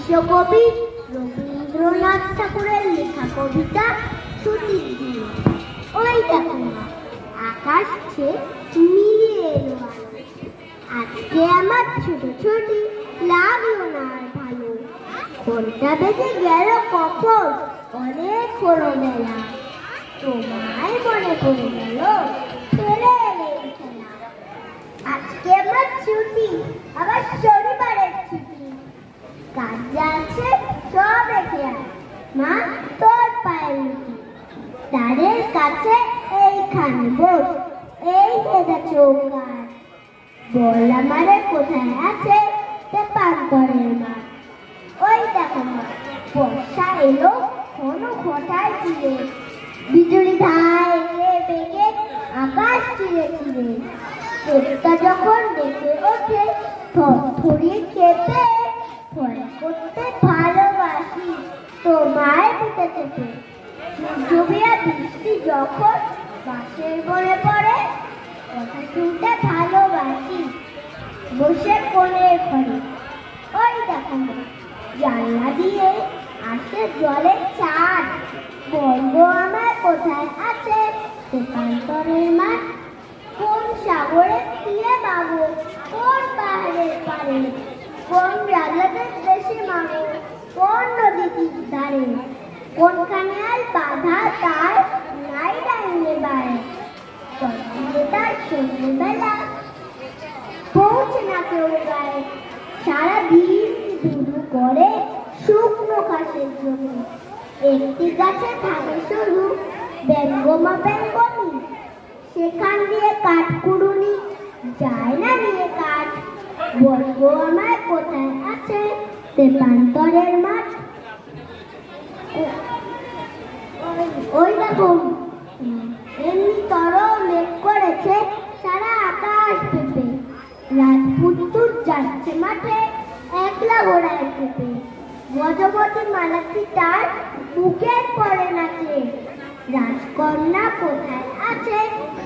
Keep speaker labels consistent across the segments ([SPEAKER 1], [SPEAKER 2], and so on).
[SPEAKER 1] বিশ্বকবি রবীন্দ্রনাথ ঠাকুরের লেখা কবিতা ছুটির দিন। ওই দেখো না, আকাশ ছেয়ে মিলিয়ে এলো আলো। আজকে আমার ছোট ছুটি লাগলো না আর ভালো। ঘন্টা বেজে গেল কখন, অনেক হলো বেলা। তোমায় মনে পড়ে গেল, চলে এলে এই খেলা। আজকে আমার ছুটি, আবার শনিবারের ছুটি। কাজ যা আছে সব রেখে আয়, মা তোর পায়ে রুটি। তাদের কাছে এইখানে বস, এই ভেজা চৌকাঠ। বল আমারে কোথায় আছে তেপান্তরের মাঠ। ওই দেখো মা, বর্ষা এলো ঘন ঘটায় ফিরে। বিজুলি ধায় এঁকে বেঁকে আকাশ চিরে চিরে। পেটটা যখন ডেকে ওঠে থরথরিয়ে কেঁপে, ভয় করতে ভালোবাসি তোমায় বুকে চেপে। ঝুমঝুমিয়া বৃষ্টি যখন বাঁশের বনে পড়ে, কথা শুনতে ভালোবাসি বসে কোণের ঘরে। ওই দেখো না, জানলা দিয়ে আসে জলের চাঁদ। বলবো আমার কোথায় আছে তেপান্তরের মাঠ। কোন সাগরে তীরে মাগো, কোন পাহাড়ের পারে, কোন রাজাদের দেশে মাগো, কোন নদীর ধারে। কোনখানে আর বাধা তার নাই ডাইনে বাড়ে। তার সন্ধ্যেবেলা পৌঁছে না কেউ গায়ে। সারাদিন ধুধু করে শুকনো ঘাসের জন্য। একটি গাছে থাকে শুধু বেঙ্গমা বেঙ্গমি। সেখান দিয়ে কাঠকুড়ুনি যায় না নিয়ে কাঠ। বলবো আমার কোথায় আছে তেপান্তরের মাঠ। ওই দেখো এমনি তরল মেঘ করেছে সারা আকাশ পেঁপে। রাজপুত্তুর যাচ্ছে মাঠে একলা ঘোড়ায় চেপে। গজপতি মালাতি তার বুকের পরে নাচে। রাজকন্যা কোথায় আছে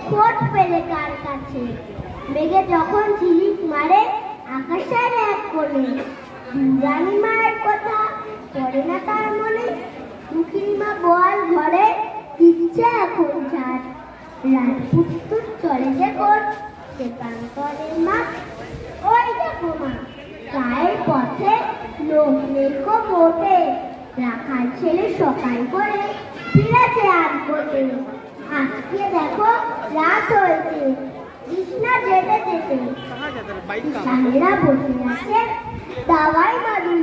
[SPEAKER 1] খোঁজ পেলে কার কাছে। মেঘে যখন ঝিলিক মারে আকাশের এক কোণে, রানী মায়ের কথা পড়ে না তার মনে। দুঃখিনী মা বোয়াল ঘরে দিচ্ছে এখন ঝাড়। রাজপুত্তুর চলে যখন তেপান্তরের মাঠ। ওই দেখো মা, গায়ের পথে লোক লেখো মোটে। রাখাল ছেলে সকাল করে ফিরেছে আজ গোটে। আজকে দেখো রাত হয়েছে, কৃষ্ণা যেতে যেতে। কিষানেরা বসে আছে দাওয়াই বাদুড়